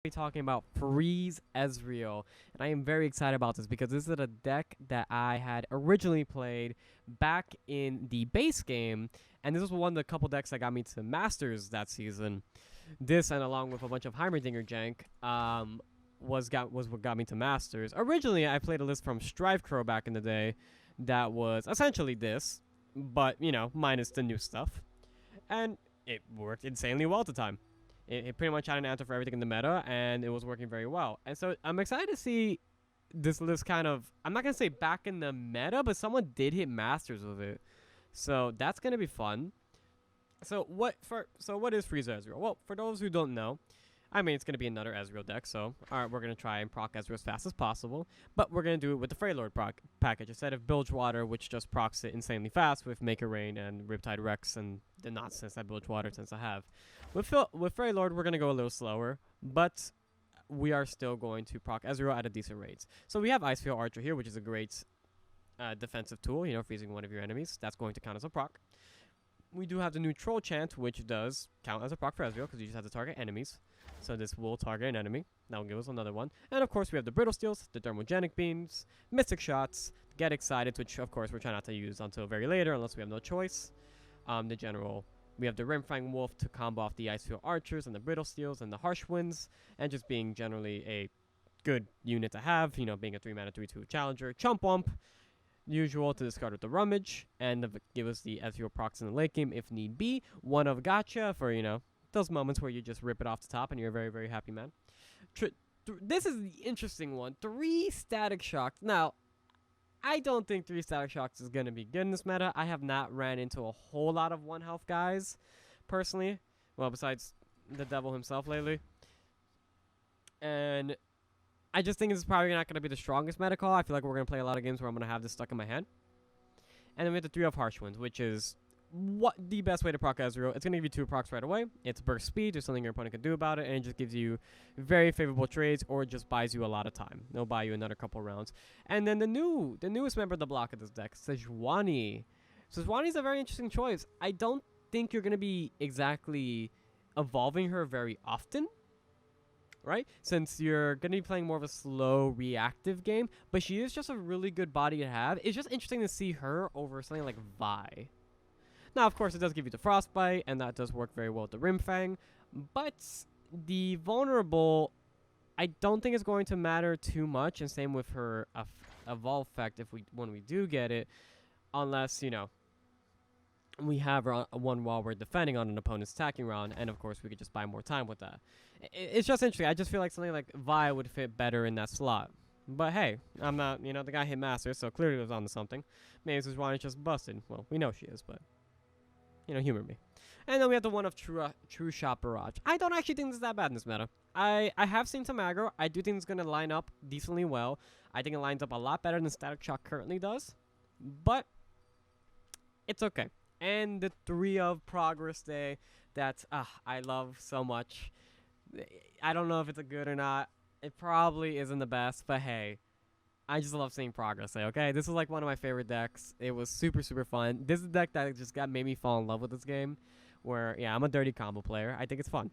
Be talking about Freeze Ezreal, and I am very excited about this because this is a deck that I had originally played back in the base game, and this was one of the couple decks that got me to Masters that season. This, and along with a bunch of Heimerdinger jank, was what got me to Masters. Originally, I played a list from Strive Crow back in the day that was essentially this, but minus the new stuff, and it worked insanely well at the time. It pretty much had an answer for everything in the meta, and it was working very well. And so I'm excited to see this list kind of, I'm not going to say back in the meta, but someone did hit Masters with it. So that's going to be fun. So what is Freeze Ezreal? Well, for those who don't know, I mean, it's going to be another Ezreal deck, so alright, we're going to try and proc Ezreal as fast as possible, but we're going to do it with the Freylord proc package instead of Bilgewater, which just procs it insanely fast with Make It Rain and Riptide Rex and the nonsense that Bilgewater tends to have. With Freylord, we're going to go a little slower, but we are still going to proc Ezreal at a decent rate. So we have Icefield Archer here, which is a great defensive tool, freezing one of your enemies. That's going to count as a proc. We do have the new Troll Chant, which does count as a proc for Ezreal, because you just have to target enemies. So this will target an enemy. That will give us another one. And of course, we have the Brittle Steels, the Thermogenic Beams, Mystic Shots, Get Excited, which of course we're trying not to use until very later, unless we have no choice. The general. We have the Rimfang Wolf to combo off the Icefield Archers and the Brittle Steels and the Harsh Winds, and just being generally a good unit to have, being a 3-mana 3/2 challenger. Chump Wump, usual to discard with the Rummage, and give us the Ezreal procs in the late game if need be. One of Gotcha for, those moments where you just rip it off the top and you're a very, very happy man. This is the interesting one. 3 Static Shocks. Now, I don't think 3 Static Shocks is going to be good in this meta. I have not ran into a whole lot of 1 health guys, personally. Well, besides the devil himself lately. And I just think this is probably not going to be the strongest meta call. I feel like we're going to play a lot of games where I'm going to have this stuck in my hand. And then we have the 3 of Harsh Winds, which is what the best way to proc Ezreal. It's going to give you 2 procs right away. It's burst speed, there's something your opponent can do about it, and it just gives you very favorable trades, or it just buys you a lot of time. It'll buy you another couple rounds. And then the newest member of the block of this deck, Sejuani. Sejuani is a very interesting choice. I don't think you're going to be exactly evolving her very often, right? Since you're going to be playing more of a slow, reactive game, but she is just a really good body to have. It's just interesting to see her over something like Vi. Now, of course, it does give you the Frostbite, and that does work very well with the Rimfang, but the Vulnerable, I don't think is going to matter too much, and same with her Evolve effect when we do get it, unless, we have her on one while we're defending on an opponent's attacking round, and of course, we could just buy more time with that. It's just interesting. I just feel like something like Vi would fit better in that slot. But hey, I'm not, the guy hit Master, so clearly it was onto something. Maybe Sejuani's just busted. Well, we know she is, but humor me. And then we have the one of True Shot Barrage. I don't actually think this is that bad in this meta. I have seen some aggro. I do think it's going to line up decently well. I think it lines up a lot better than Static Shock currently does. But it's okay. And the 3 of Progress Day that I love so much. I don't know if it's a good or not. It probably isn't the best, but hey, I just love seeing Progress Day, okay? This is like one of my favorite decks. It was super, super fun. This is a deck that just made me fall in love with this game. Where, yeah, I'm a dirty combo player. I think it's fun.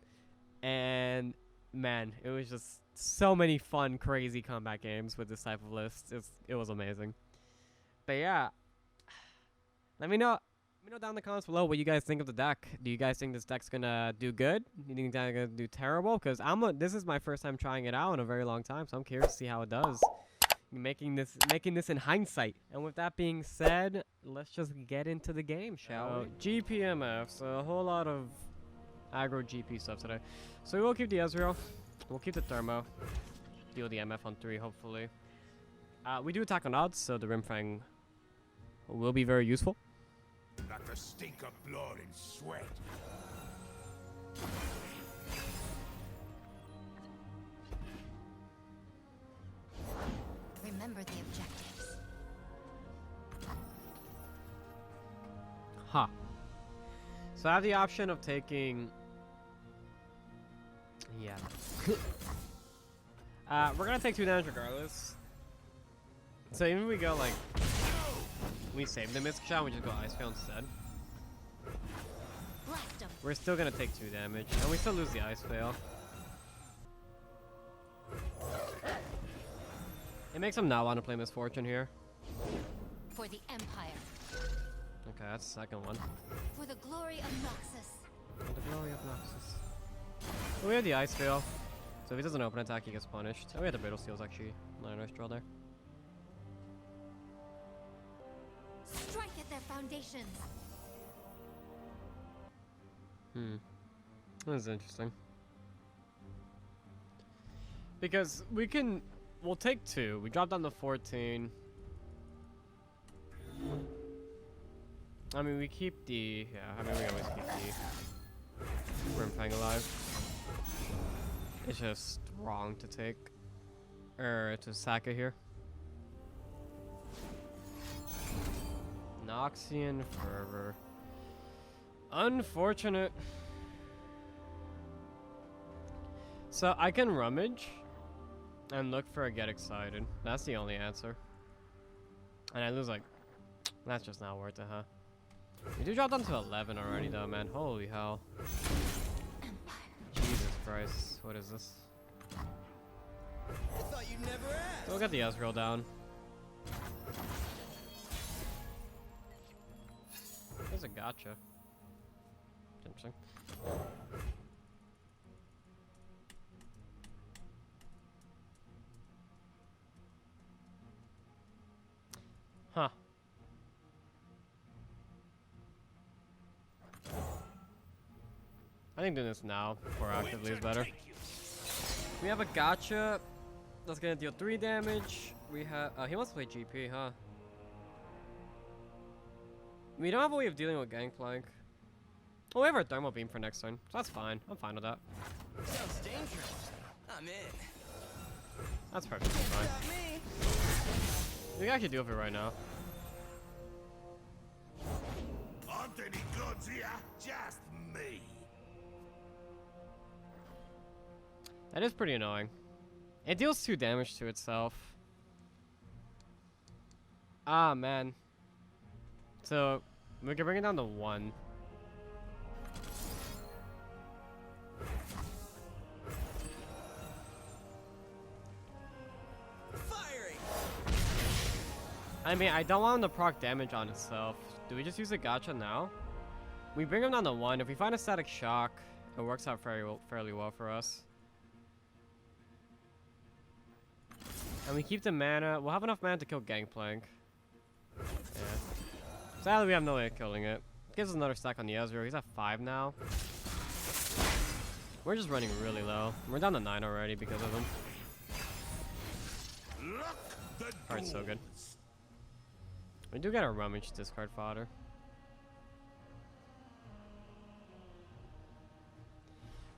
And, man, it was just so many fun, crazy combat games with this type of list. It was amazing. But, yeah. Let me know down in the comments below what you guys think of the deck. Do you guys think this deck's gonna do good? Do you think it's gonna do terrible? Because this is my first time trying it out in a very long time, so I'm curious to see how it does. Making this in hindsight. And with that being said, let's just get into the game, shall we? GPMF, so a whole lot of aggro GP stuff today. So we'll keep the Ezreal, we'll keep the Thermo, deal the MF on 3 hopefully. We do attack on odds, so the Rimfang will be very useful. Like the stink of blood and sweat. Remember the objectives. Huh. So I have the option of taking... Yeah. We're gonna take 2 damage regardless. So even if we go like... We save the Mystic Shot, we just go Icefield instead. We're still gonna take 2 damage, and we still lose the Icefield. It makes him not want to play Misfortune here. For the Empire. Okay, that's the second one. For the glory of Noxus. For the glory of Noxus. Oh, we have the Ice Veil. So if he does an open attack, he gets punished. Oh, we had the Brittle Steel's actually not a nice draw there. Strike at their foundations. This is interesting. Because we'll take 2. We drop down to 14. I mean, we keep the, I mean, we always keep the Rimfang alive. It's just wrong to take, to sack it here. Noxian Fervor. Unfortunate. So I can rummage and look for a Get Excited. That's the only answer. And I lose like, that's just not worth it, huh? We do drop down to 11 already though, man. Holy hell. Jesus Christ. What is this? I thought you'd never ask. We'll get the Ezreal down. There's a gotcha. Interesting. Huh. I think doing this now proactively is better. We have a gotcha. That's gonna deal 3 damage. We have. He wants to play GP, huh? We don't have a way of dealing with Gangplank. Oh, we have our Thermal Beam for next turn, so that's fine. I'm fine with that. Sounds dangerous. I'm in. That's perfectly fine. Got me. We can actually deal with it right now. Aren't any gods here? Just me. That is pretty annoying. It deals 2 damage to itself. Ah, man. So, we can bring it down to 1. Firing. I mean, I don't want him to proc damage on itself. Do we just use a gotcha now? We bring him down to 1. If we find a static shock, it works out fairly well for us. And we keep the mana. We'll have enough mana to kill Gangplank. Yeah. Sadly, we have no way of killing it. Gives us another stack on the Ezreal. He's at 5 now. We're just running really low. We're down to 9 already because of him. Alright, so good. We do get a rummage discard fodder.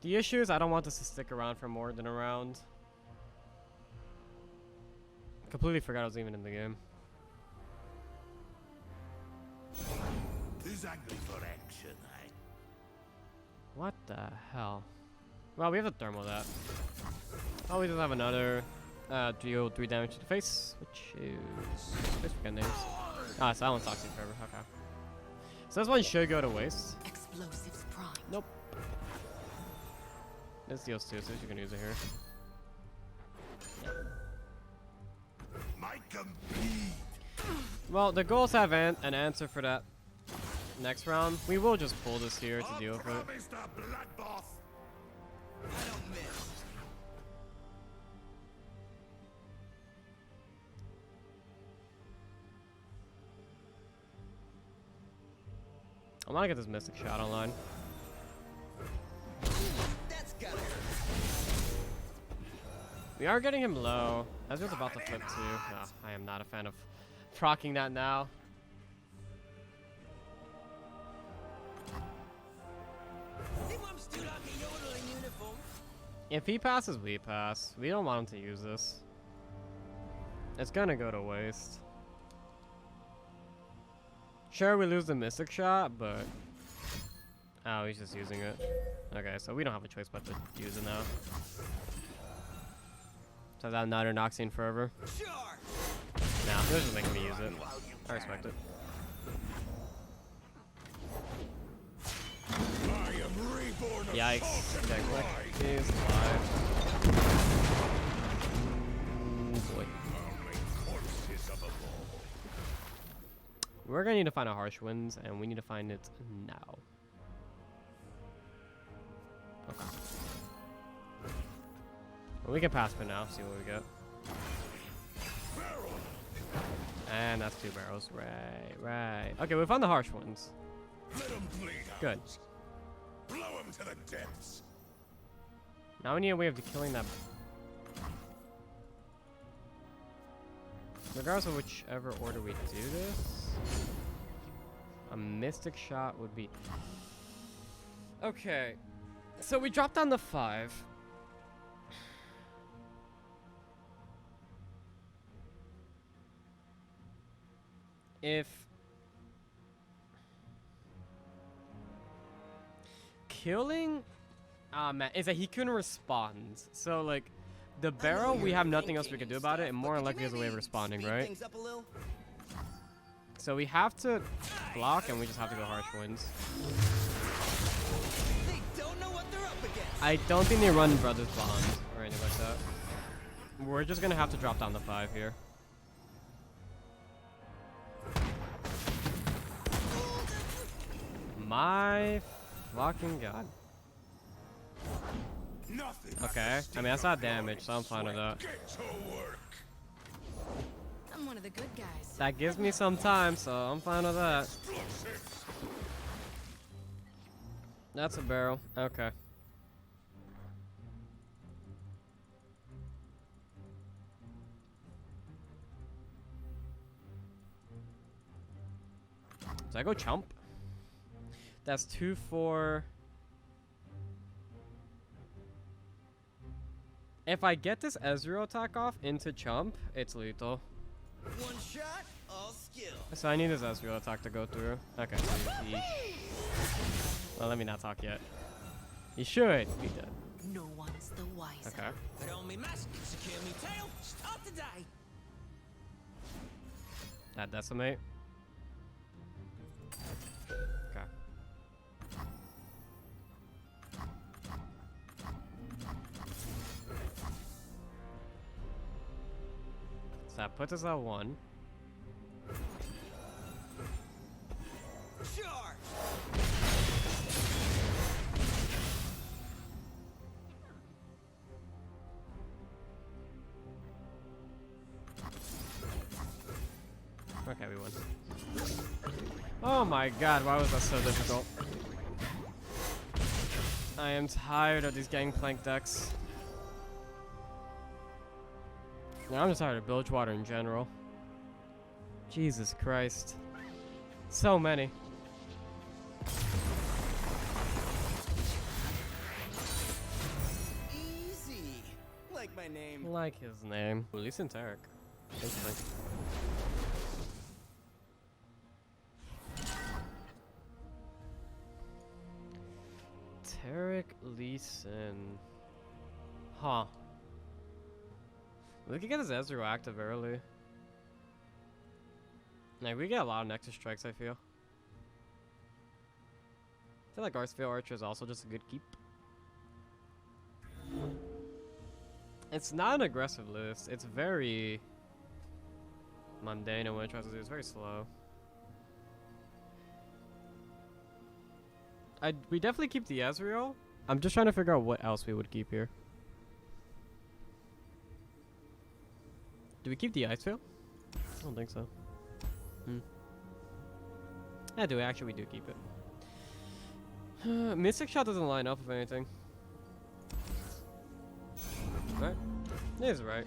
The issue is I don't want this to stick around for more than a round. Completely forgot I was even in the game. Who's angry for action, eh? What the hell? Well, we have to thermal that. Oh, we just have another deal 3 damage to the face, which is... I forget names. Ah, so that one's Toxic Forever. Okay. So this one should go to waste. Explosives prime. Nope. This deals 2, so you can use it here. Make 'em bleed. Well, the goals have an answer for that next round. We will just pull this here to deal with it. Promised a bloodbath. I don't miss. I want to get this Mystic Shot online. That's gotta hurt. We are getting him low. Ezreal's about to flip too. No, I am not a fan of proccing that now. If he passes, we pass. We don't want him to use this. It's gonna go to waste. Sure, we lose the Mystic Shot, but... Oh, he's just using it. Okay, so we don't have a choice but to use it now. So that another Noxian Forever. Sure. Nah, they're just making me use it. I respect it. I am reborn. Yikes. Gangplank is alive. Boy. Only we're gonna need to find a Harsh Winds, and we need to find it now. Okay. Well, we can pass for now, see what we get. And that's 2 barrels. Right. Okay, we found the Harsh Ones. Let 'em bleed out. Good. Blow 'em to the depths. Now we need a way of killing that. Regardless of whichever order we do this, a Mystic Shot would be... Okay. So we dropped down to 5. If killing man, is that he can respond. So like the barrel, we have nothing else we can do about it, and more than likely there's a way of responding, right? So we have to block, and we just have to go Harsh Winds. They don't know what they're up against. I don't think they run Brothers Bond or anything like that. We're just gonna have to drop down to 5 here. My fucking god. Nothing. Okay, I mean that's not damage, so I'm fine with that. Get to work. I'm one of the good guys. That gives me some time, so I'm fine with that. Explosives. That's a barrel. Okay. So I go chump. That's 2, 4. If I get this Ezreal attack off into chump, it's lethal. One shot, all skill. So I need this Ezreal attack to go through. Okay, so he well, let me not talk yet. He should be dead. No one's the wiser. Okay. Put on me mask, secure me tail, start the day. That decimate. Okay. So that puts us at 1. Charge. Okay, we won. Oh my god, why was that so difficult? I am tired of these gangplank decks. Yeah, I'm just tired of Bilgewater in general. Jesus Christ. So many. Easy. Like my name. Like his name. At least in Tarek. Interesting. Tarek Leeson. Huh. We could get his Ezreal active early. Like, we get a lot of Nexus strikes, I feel. I feel like Arcevale Archer is also just a good keep. It's not an aggressive list. It's very mundane and what it tries to do. It's very slow. We definitely keep the Ezreal. I'm just trying to figure out what else we would keep here. Do we keep the Icefield? I don't think so. Yeah, do we? Actually, we do keep it. Mystic Shot doesn't line up with anything. Right? It is right.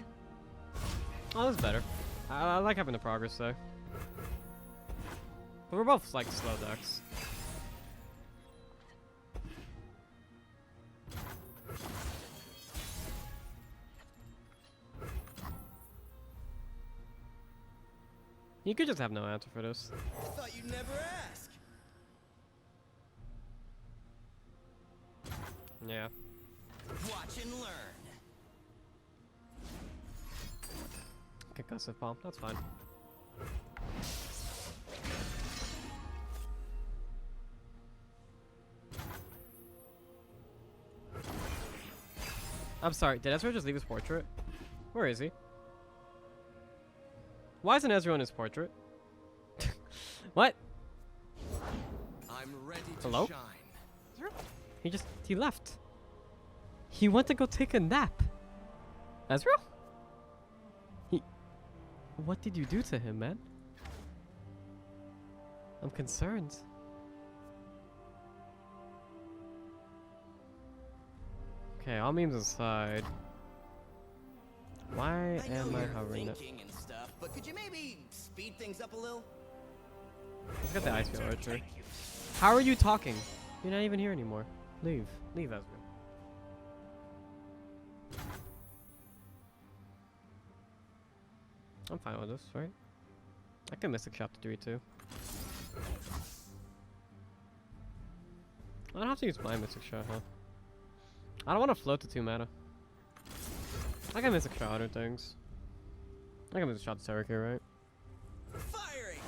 Oh, that's better. I like having the progress though. But we're both like slow decks. You could just have no answer for this. I thought you'd never ask. Yeah. Watch and learn. Concussive Palm, that's fine. I'm sorry, did Ezra just leave his portrait? Where is he? Why isn't Ezra in his portrait? What? I'm ready to Hello? shine. He left. He went to go take a nap. Ezreal? What did you do to him, man? I'm concerned. Okay, all memes aside. Why am I you're hovering it? thinking and stuff, but could you maybe speed things up a little? Let's get the ice field archer. How are you talking? You're not even here anymore. Leave. Leave, Ezreal. I'm fine with this, right? I can Mystic Shop to 3-2. I don't have to use my Mystic Shot, huh? I don't want to float to 2 mana. I can Mystic Shot other things. I can Mystic Shot the Turret here, right? Firing!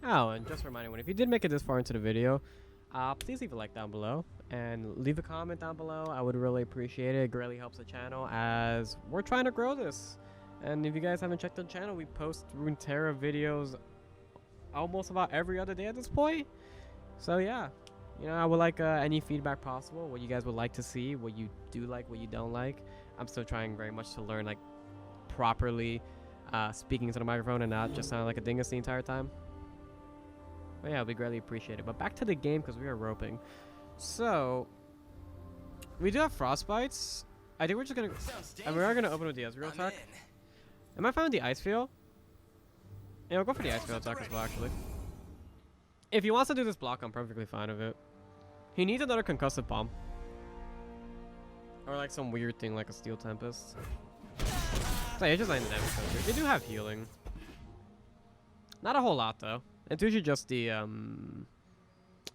Oh, and just a reminder, if you did make it this far into the video, please leave a like down below and leave a comment down below. I would really appreciate it. It greatly helps the channel as we're trying to grow this. And if you guys haven't checked the channel, we post Runeterra videos almost about every other day at this point. So yeah, you know, I would like any feedback possible, what you guys would like to see, what you do like, what you don't like. I'm still trying very much to learn like properly speaking into the microphone and not just sound like a dingus the entire time. But yeah, we greatly appreciate it. But back to the game because we are roping. So we do have frostbites. I think we're just gonna. And we are gonna open with the Ezreal attack. Am I fine with the ice field? Yeah, we'll go for the ice field attack as well, actually. If he wants to do this block, I'm perfectly fine with it. He needs another concussive bomb. Or like some weird thing like a Steel Tempest. So yeah, just letting the damage go through. They do have healing. Not a whole lot though. It's usually just the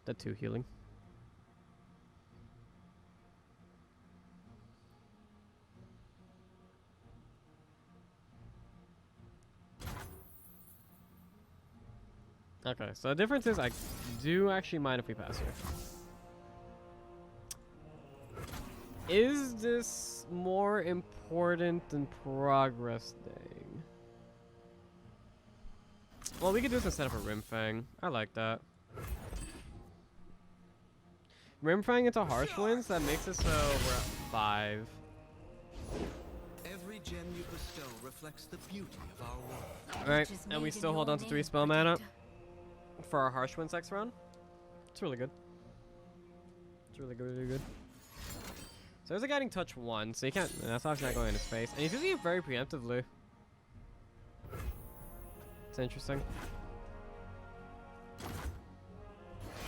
2 healing. Okay, so the difference is I do actually mind if we pass here. Is this more important than progress thing? Well, we could do this instead of a Rimfang. I like that. Rimfang into Harsh Winds, that makes it so we're at 5. Every gem you bestow reflects the beauty of our world. Alright, and we still hold on to 3 spell mana for our Harsh Winds next round. It's really good. It's really good, really good. So there's a guiding touch 1, so you can't. That's obviously not going in his face. And he's using it very preemptively. It's interesting.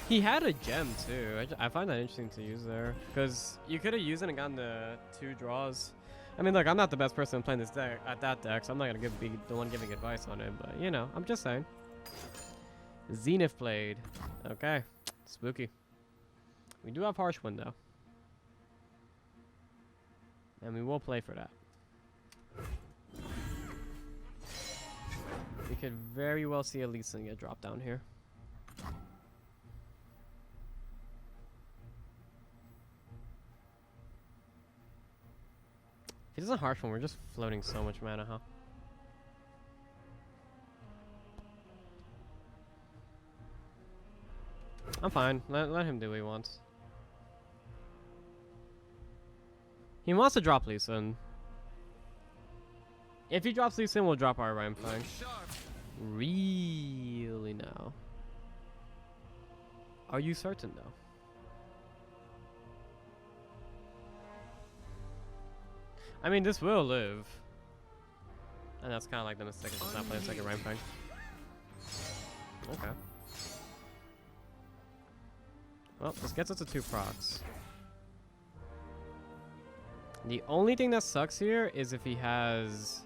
He had a gem too. I find that interesting to use there. Because you could have used it and gotten the 2 draws. I mean, look, I'm not the best person playing this deck at that deck, so I'm not going to be the one giving advice on it. But, you know, I'm just saying. Zenith Blade. Okay. Spooky. We do have Harsh Wind, though. And we will play for that. We could very well see a Lee Sin get dropped down here. If he doesn't Harsh One, we're just floating so much mana, huh? I'm fine. Let him do what he wants. He wants to drop Lee Sin. If he drops Lee Sin, we'll drop our Rhyme Fang. Really now? Are you certain though? I mean, this will live. And that's kind of like the mistake of just not playing second Rhyme Fang. Okay. Well, this gets us to 2 procs. The only thing that sucks here is if he has...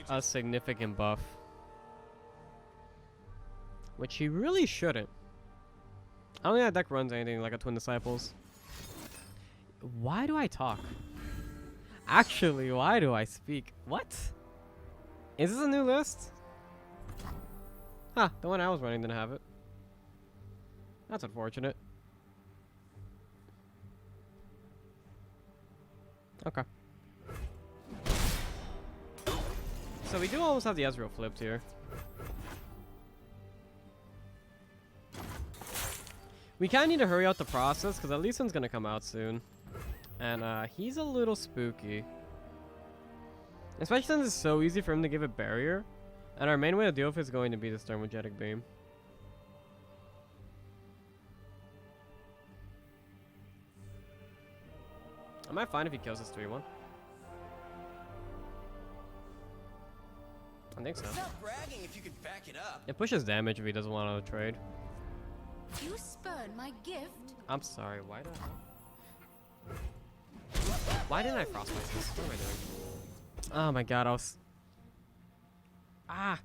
a significant buff. Which he really shouldn't. I don't think that deck runs anything like a Twin Disciples. Why do I talk? Actually, why do I speak? What? Is this a new list? Huh, the one I was running didn't have it. That's unfortunate. Okay. So we do almost have the Ezreal flipped here. We kind of need to hurry out the process because at least one's gonna come out soon. And he's a little spooky. Especially since it's so easy for him to give a barrier. And our main way to deal with it is going to be this Thermogenic Beam. I might find if he kills this 3-1. I think so. Stop bragging if you can back it up. It pushes damage if he doesn't want to trade. You spurn my gift. I'm sorry, why didn't I frostbite this? What am I doing? Oh my god, I was... Ah!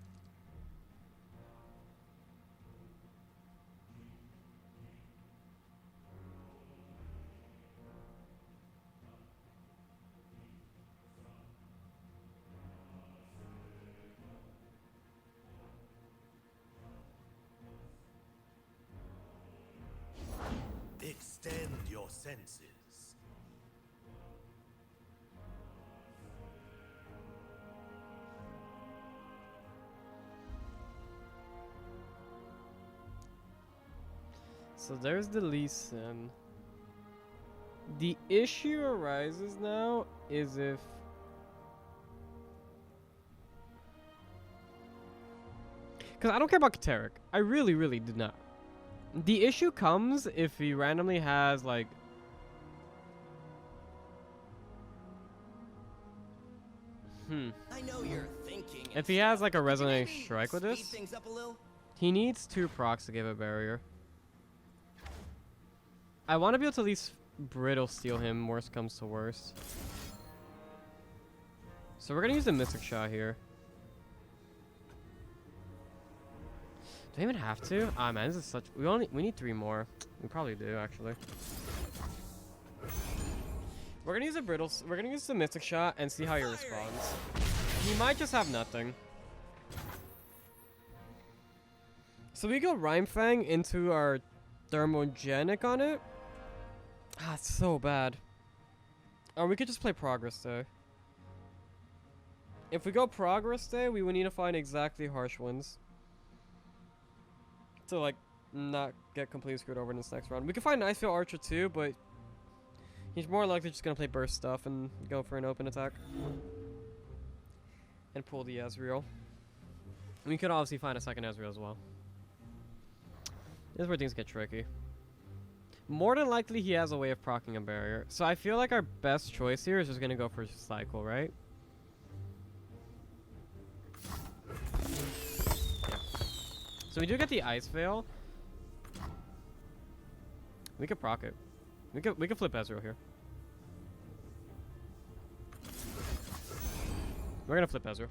Extend your senses. So there's the Lee Sin. The issue arises now is if... Because I don't care about Kateric. I really, really do not. The issue comes if he randomly has, like... I know you're thinking. If he has, like, a Resonating Strike with Speed this, things up a little? he needs 2 procs to give a barrier. I want to be able to at least Brittle steal him, worst comes to worst. So we're going to use the Mystic Shot here. Do I even have to? Ah man, this is such... We need 3 more. We probably do, actually. We're gonna use a Brittle... We're gonna use the Mystic Shot and see how he responds. He might just have nothing. So we go Rhyme Fang into our Thermogenic on it. Ah, it's so bad. Or we could just play Progress Day. If we go Progress Day, we would need to find exactly Harsh Winds. To, like, not get completely screwed over in this next round. We could find Nicefield Archer too, but he's more likely just gonna play burst stuff and go for an open attack. And pull the Ezreal. We could obviously find a second Ezreal as well. This is where things get tricky. More than likely he has a way of proccing a barrier. So I feel like our best choice here is just gonna go for Cycle, right? So we do get the Ice Veil. We could proc it. We could flip Ezreal here. We're gonna flip Ezreal.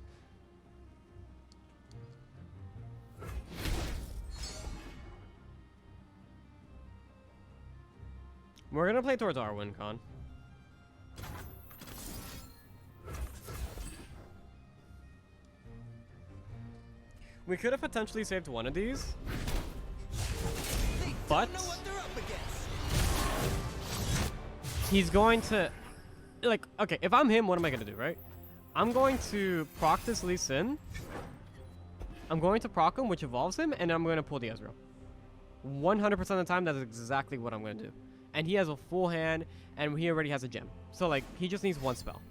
We're gonna play towards our win con. We could have potentially saved one of these, but he's going to, like, okay, if I'm him, what am I gonna do, right? I'm going to proc this Lee Sin. I'm going to proc him, which evolves him, and I'm gonna pull the Ezreal. 100% of the time, that is exactly what I'm gonna do. And he has a full hand, and he already has a gem. So, like, he just needs one spell.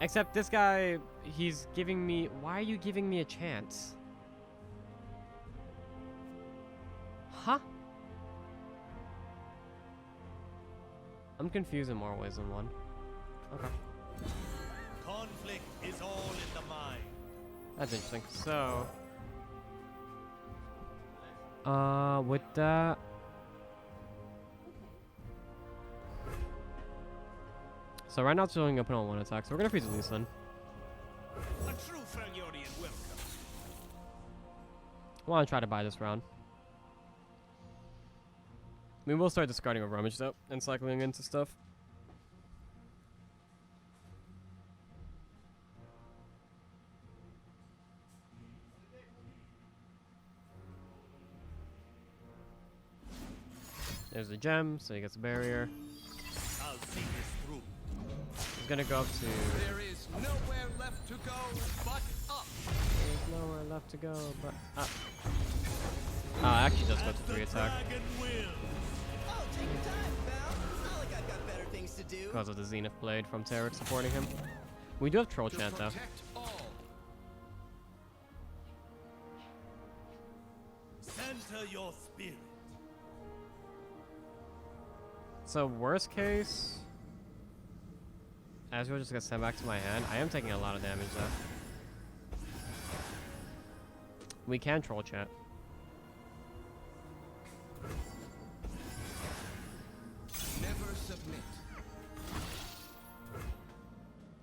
Except this guy, he's giving me... Why are you giving me a chance? Huh? I'm confused in more ways than one. Okay. Conflict is all in the mind. That's interesting. So... with that... So right now it's only open on one attack, so we're gonna freeze Lee Sin. A true Felurian welcome. I wanna try to buy this round. We will start discarding a rummage though, and cycling into stuff. There's the gem, so he gets a barrier. I'll see this through. He's gonna go up to. There is nowhere left to go but up. There's nowhere left to go but up. Oh, actually does go to 3 attack. Dragon will. Oh, take your time, pal. It's not like I've got better things to do. Because of the Zenith Blade from Tarek supporting him. We do have Troll To Chant though. protect all. Center your spirit. So worst case, Ezreal just gets sent back to my hand. I am taking a lot of damage though. We can Troll Chant. Never submit.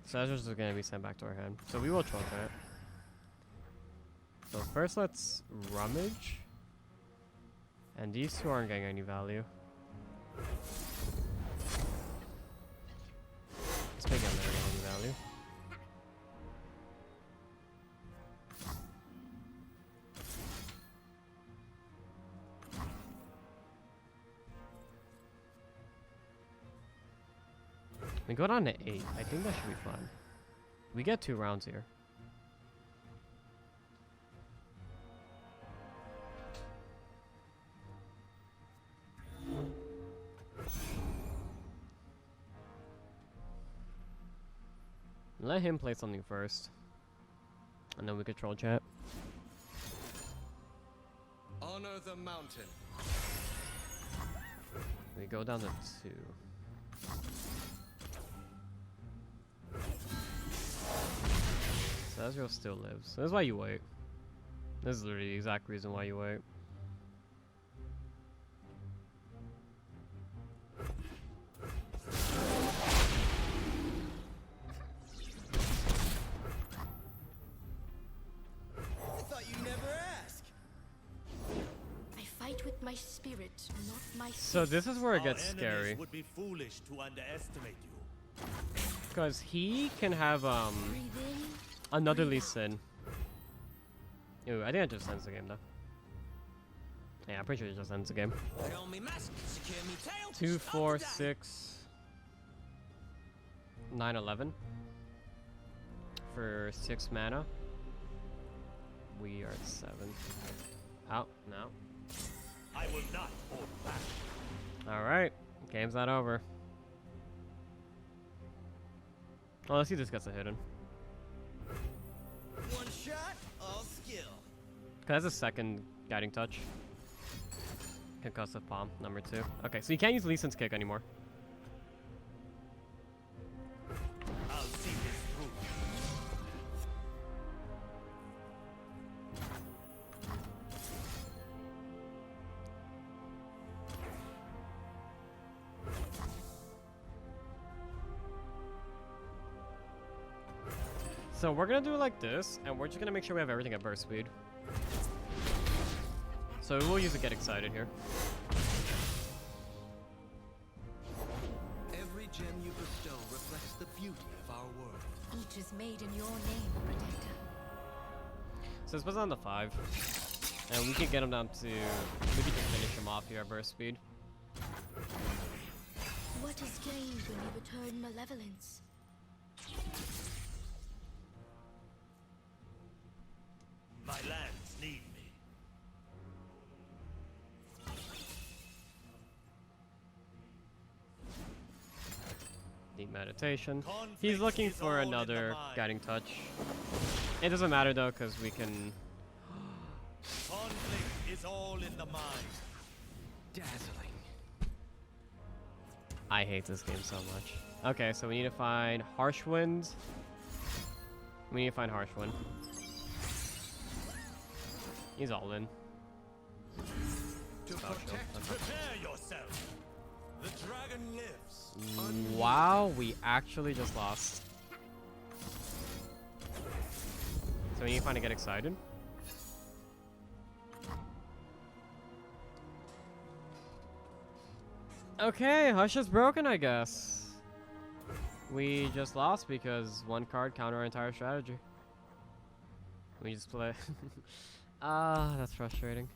So Ezreal's just gonna be sent back to our hand. So we will Troll Chant. So first let's rummage. And these two aren't getting any value. Let's make them getting any value. We go down to 8. I think that should be fun. We get 2 rounds here. Let him play something first. And then we control chat. Honor the mountain. We go down to 2. So Ezreal still lives. That's why you wait. This is literally the exact reason why you wait. I thought you'd never ask. I fight with my spirit, not my So this is where it Our gets enemies scary. would be foolish to underestimate you. Because he can have breathe in. another Lee Sin. Ooh, I think it just ends the game though. Yeah, I'm pretty sure it just ends the game. Put on me mask, secure me tail. 2, start 4, the day. 6, 9, 11. For 6 mana. We are at 7. Out now. I will not hold back. Alright. Game's not over. Oh, let's see if this gets a hidden. One shot, all skill. Cause that's a second guiding touch. Concussive palm, number 2. Okay, so you can't use Lee Sin's kick anymore. I'll see this through. So we're gonna do it like this, and we're just gonna make sure we have everything at burst speed. So we'll use a get excited here. Every gem you bestow reflects the beauty of our world. Each is made in your name, Protector. So this was on the 5. And we can get him down to... We can just finish him off here at burst speed. What is gained when you return malevolence? My lands need me. Deep meditation. Conflict He's looking is for all in the another mind. guiding touch. It doesn't matter though, because we can... Conflict is all in the mind. Dazzling. I hate this game so much. Okay, so we need to find Harsh Wind. We need to find Harsh Wind. He's all in. To Special. protect. Okay. Prepare yourself. The dragon lives. Wow, we actually just lost. So we need to find a get excited. Okay, Hush is broken, I guess. We just lost because one card countered our entire strategy. We just play. Ah, that's frustrating.